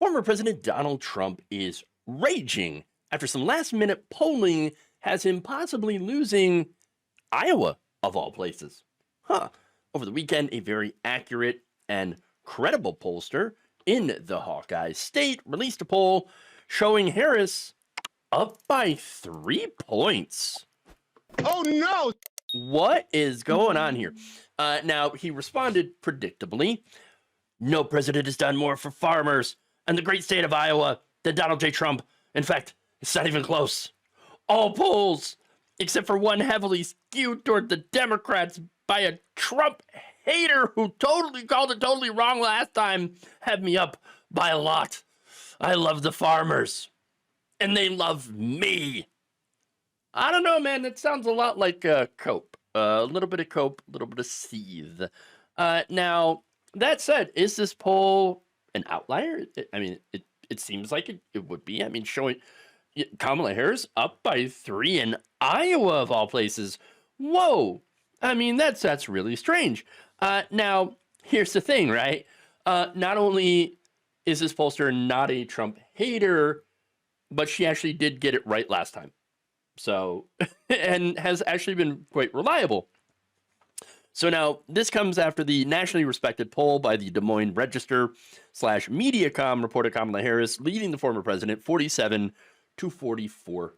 Former President Donald Trump is raging after some last minute polling has him possibly losing Iowa, of all places. Huh. Over the weekend, a very accurate and credible pollster in the Hawkeye state released a poll showing Harris up by 3 points. Oh no! What is going on here? Now, he responded predictably. No president has done more for farmers and the great state of Iowa than Donald J. Trump. In fact, it's not even close. All polls, except for one heavily skewed toward the Democrats by a Trump hater who totally called it totally wrong last time, have me up by a lot. I love the farmers, and they love me. I don't know, man. That sounds a lot like cope. A little bit of cope, a little bit of seethe. Now, that said, is this poll an outlier? It seems like it would be. I mean, showing Kamala Harris up by 3 in Iowa, of all places. Whoa. I mean, that's really strange. Now, here's the thing, right? Not only is this pollster not a Trump hater, but she actually did get it right last time. So, and has actually been quite reliable. So now, this comes after the nationally respected poll by the Des Moines Register/Mediacom reported Kamala Harris leading the former president 47 to 44%.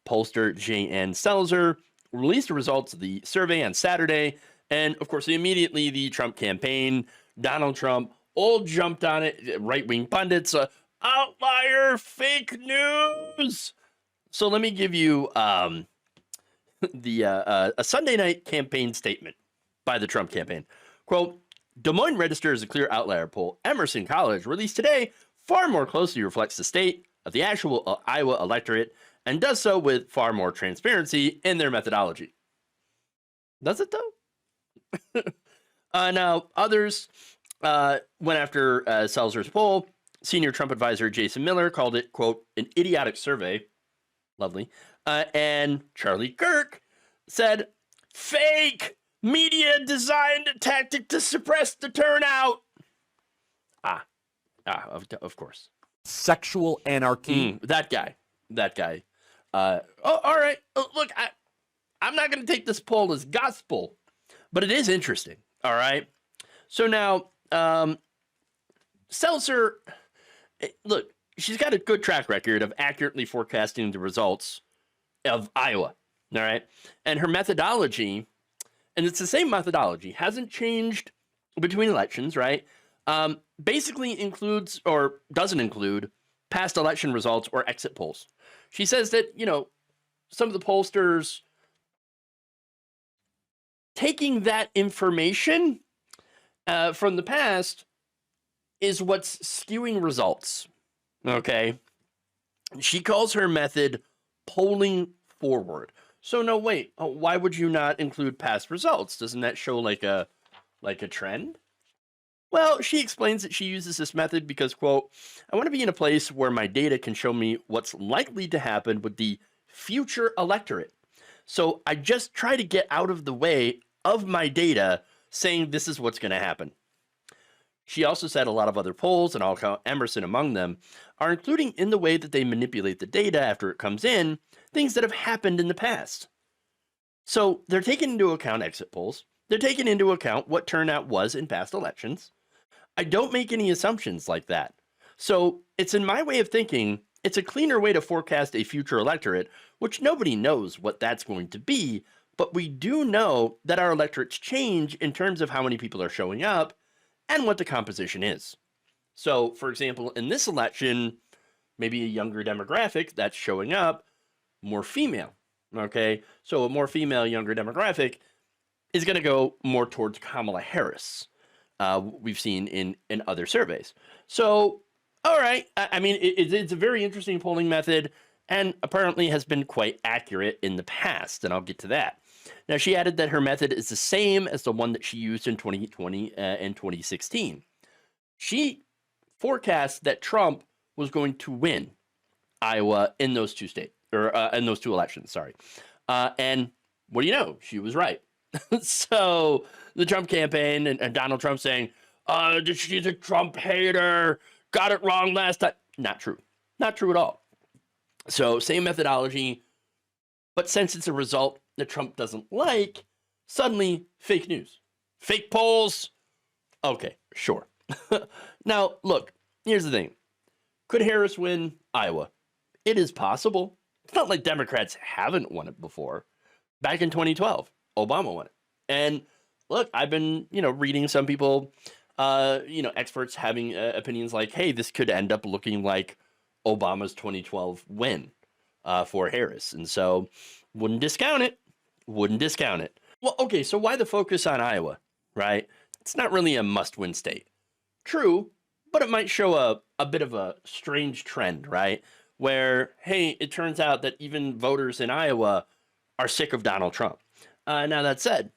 Pollster J.N. Selzer released the results of the survey on Saturday, and of course, immediately the Trump campaign, Donald Trump, all jumped on it, right-wing pundits, outlier, fake news. So let me give you a Sunday night campaign statement by the Trump campaign. Quote, Des Moines Register is a clear outlier poll Emerson College released today far more closely reflects the state of the actual Iowa electorate and does so with far more transparency in their methodology. Does it though? Now, others went after Selzer's poll. Senior Trump advisor Jason Miller called it, quote, an idiotic survey. Lovely. And Charlie Kirk said, fake media designed a tactic to suppress the turnout. Of course. Sexual anarchy. That guy. All right. Look, I'm not going to take this poll as gospel, but it is interesting. All right. So now, Selzer, look, she's got a good track record of accurately forecasting the results of Iowa. All right. And her methodology, and it's the same methodology, hasn't changed between elections, right? Basically includes or doesn't include past election results or exit polls. She says that, some of the pollsters taking that information from the past is what's skewing results. Okay. She calls her method polling forward. So no, wait, why would you not include past results? Doesn't that show like a trend? Well, she explains that she uses this method because, quote, I want to be in a place where my data can show me what's likely to happen with the future electorate. So I just try to get out of the way of my data saying this is what's going to happen. She also said a lot of other polls, and I'll count Emerson among them, are including in the way that they manipulate the data after it comes in, things that have happened in the past. So they're taking into account exit polls. They're taking into account what turnout was in past elections. I don't make any assumptions like that. So it's, in my way of thinking, it's a cleaner way to forecast a future electorate, which nobody knows what that's going to be, but we do know that our electorates change in terms of how many people are showing up and what the composition is. So, for example, in this election, maybe a younger demographic that's showing up, more female, okay? So a more female, younger demographic is going to go more towards Kamala Harris. We've seen in other surveys. So, all right, I mean, it's a very interesting polling method and apparently has been quite accurate in the past, and I'll get to that. Now, she added that her method is the same as the one that she used in 2020 and 2016. She forecast that Trump was going to win Iowa in those two states, or in those two elections, sorry. And what do you know? She was right. So the Trump campaign and Donald Trump saying, she's a Trump hater. got it wrong last time. Not true. Not true at all. So same methodology, but since it's a result that Trump doesn't like, suddenly fake news. Fake polls. Okay, sure. Now, look, here's the thing. Could Harris win Iowa? It is possible. It's not like Democrats haven't won it before. Back in 2012, Obama won it. And look, I've been, reading some people, experts having opinions like, hey, this could end up looking like Obama's 2012 win for Harris. And so wouldn't discount it. Wouldn't discount it. Well, okay, so why the focus on Iowa, right? It's not really a must-win state. True, but it might show a bit of a strange trend, right? Where, hey, it turns out that even voters in Iowa are sick of Donald Trump. Now, that said,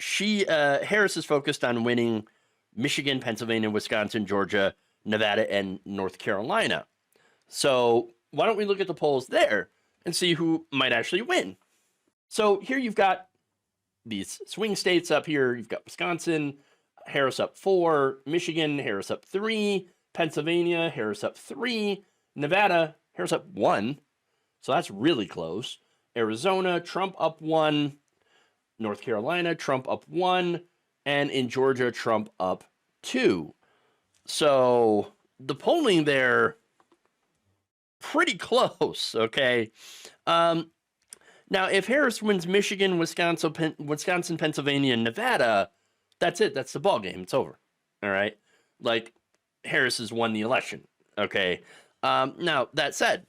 Harris is focused on winning Michigan, Pennsylvania, Wisconsin, Georgia, Nevada, and North Carolina. So why don't we look at the polls there and see who might actually win? So here you've got these swing states up here. You've got Wisconsin, Harris up 4, Michigan, Harris up 3, Pennsylvania, Harris up 3, Nevada, Harris up 1. So that's really close. Arizona, Trump up 1, North Carolina, Trump up 1, and in Georgia, Trump up 2. So the polling there, pretty close, okay? Now, if Harris wins Michigan, Wisconsin, Pennsylvania, and Nevada, that's it. That's the ball game. It's over. All right? Like, Harris has won the election, okay? Now, that said,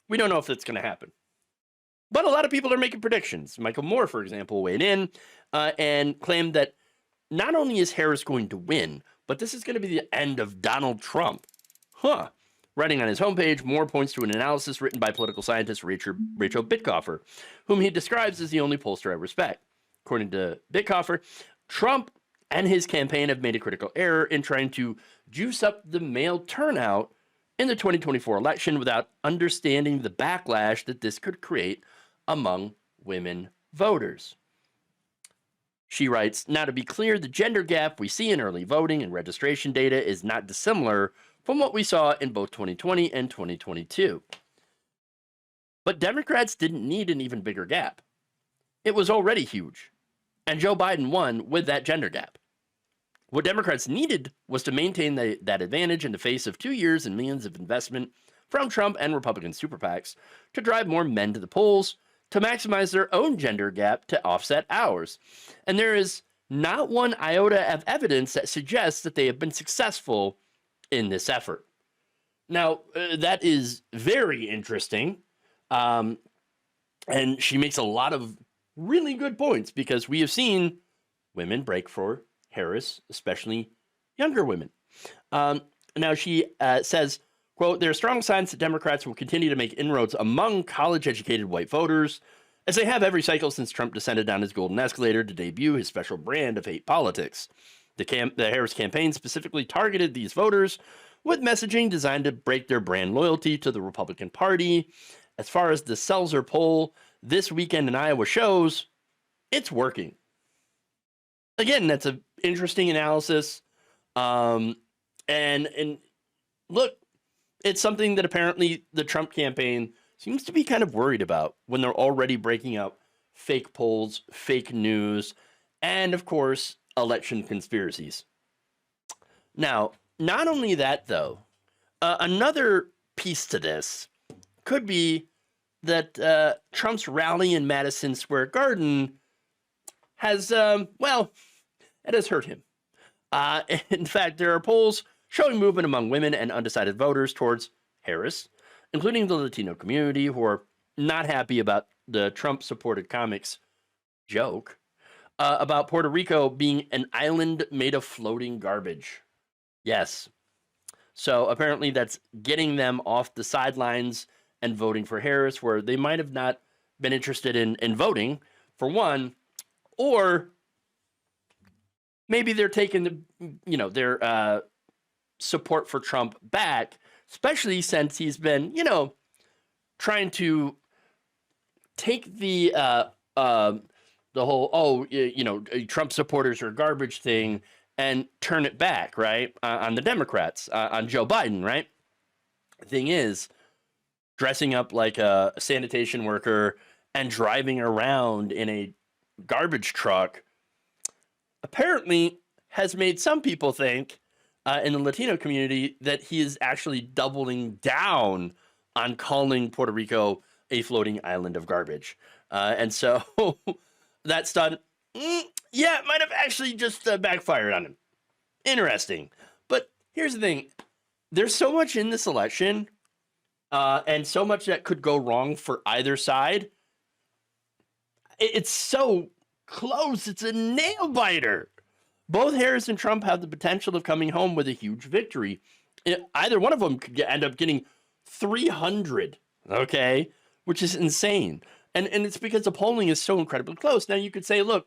we don't know if that's going to happen. But a lot of people are making predictions. Michael Moore, for example, weighed in and claimed that not only is Harris going to win, but this is going to be the end of Donald Trump. Huh. Writing on his homepage, Moore points to an analysis written by political scientist Rachel Bittkoffer, whom he describes as the only pollster I respect. According to Bittkoffer, Trump and his campaign have made a critical error in trying to juice up the male turnout in the 2024 election without understanding the backlash that this could create among women voters. She writes, now to be clear, the gender gap we see in early voting and registration data is not dissimilar from what we saw in both 2020 and 2022. But Democrats didn't need an even bigger gap. It was already huge, and Joe Biden won with that gender gap. What Democrats needed was to maintain that advantage in the face of 2 years and millions of investment from Trump and Republican super PACs to drive more men to the polls, to maximize their own gender gap to offset ours. And there is not one iota of evidence that suggests that they have been successful in this effort. Now, that is very interesting. And she makes a lot of really good points because we have seen women break for Harris, especially younger women. Now, she says, quote, there are strong signs that Democrats will continue to make inroads among college-educated white voters, as they have every cycle since Trump descended down his golden escalator to debut his special brand of hate politics. The Harris campaign specifically targeted these voters with messaging designed to break their brand loyalty to the Republican Party. As far as the Selzer poll this weekend in Iowa shows, it's working. Again, that's an interesting analysis. And look, it's something that apparently the Trump campaign seems to be kind of worried about when they're already breaking up fake polls, fake news, and of course, election conspiracies. Now, not only that, though, another piece to this could be that Trump's rally in Madison Square Garden has, it has hurt him. In fact, there are polls showing movement among women and undecided voters towards Harris, including the Latino community, who are not happy about the Trump-supported comics joke about Puerto Rico being an island made of floating garbage. Yes. So apparently that's getting them off the sidelines and voting for Harris, where they might have not been interested in voting, for one, or maybe they're taking their support for Trump back, especially since he's been, trying to take the whole, Trump supporters are garbage thing and turn it back, right, on the Democrats, on Joe Biden, right? The thing is, dressing up like a sanitation worker and driving around in a garbage truck apparently has made some people think in the Latino community that he is actually doubling down on calling Puerto Rico a floating island of garbage. And so that stunt, yeah, it might have actually just backfired on him. Interesting. But here's the thing. There's so much in this election and so much that could go wrong for either side. It's so close. It's a nail biter. Both Harris and Trump have the potential of coming home with a huge victory. Either one of them could end up getting 300, okay, which is insane. And it's because the polling is so incredibly close. Now, you could say, look,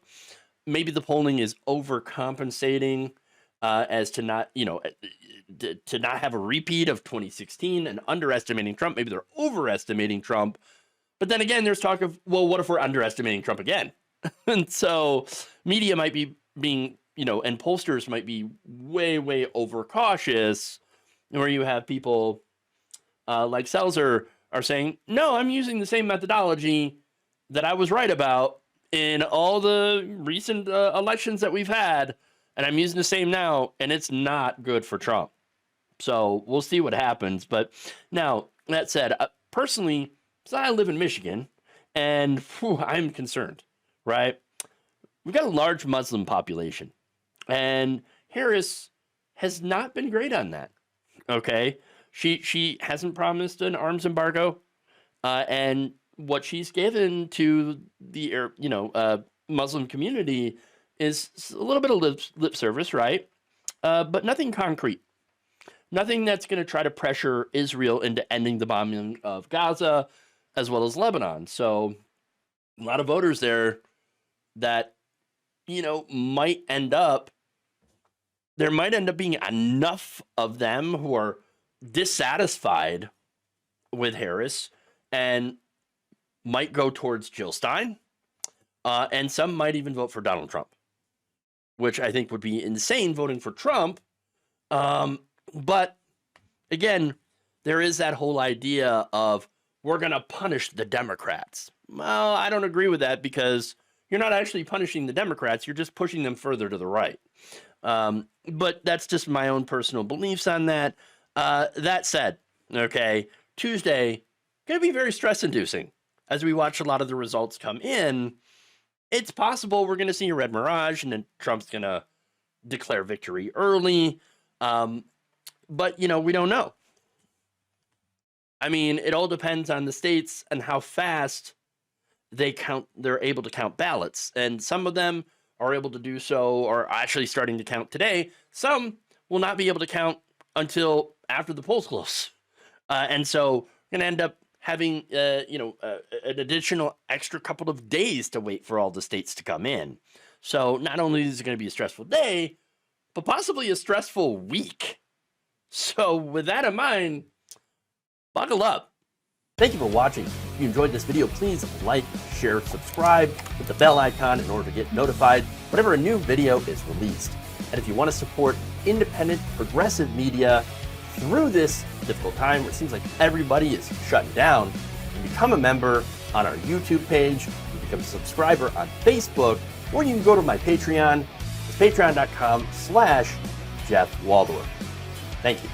maybe the polling is overcompensating as to not, to not have a repeat of 2016 and underestimating Trump. Maybe they're overestimating Trump. But then again, there's talk of, well, what if we're underestimating Trump again? And so media might be being, and pollsters might be way, way overcautious, where you have people like Selzer are saying, no, I'm using the same methodology that I was right about in all the recent elections that we've had, and I'm using the same now, and it's not good for Trump. So we'll see what happens. But now, that said, personally, so I live in Michigan, and I'm concerned, right? We've got a large Muslim population, and Harris has not been great on that, okay? She hasn't promised an arms embargo, and what she's given to the Muslim community is a little bit of lip service, right? But nothing concrete. Nothing that's going to try to pressure Israel into ending the bombing of Gaza as well as Lebanon. So a lot of voters there that, might end up being enough of them who are dissatisfied with Harris and might go towards Jill Stein. And some might even vote for Donald Trump, which I think would be insane voting for Trump. But again, there is that whole idea of we're going to punish the Democrats. Well, I don't agree with that because you're not actually punishing the Democrats. You're just pushing them further to the right. But that's just my own personal beliefs on that. That said, okay, Tuesday, going to be very stress-inducing as we watch a lot of the results come in. It's possible we're going to see a red mirage and then Trump's going to declare victory early. But, we don't know. I mean, it all depends on the states and how fast they're able to count ballots. And some of them are able to do so or actually starting to count today. Some will not be able to count until after the polls close. And so we're going to end up having, an additional extra couple of days to wait for all the states to come in. So not only is it going to be a stressful day, but possibly a stressful week. So with that in mind, buckle up. Thank you for watching. If you enjoyed this video, please like, share, subscribe, hit the bell icon in order to get notified whenever a new video is released. And if you want to support independent, progressive media through this difficult time where it seems like everybody is shutting down, you can become a member on our YouTube page, you can become a subscriber on Facebook, or you can go to my Patreon. It's patreon.com/Jeff Waldorf. Thank you.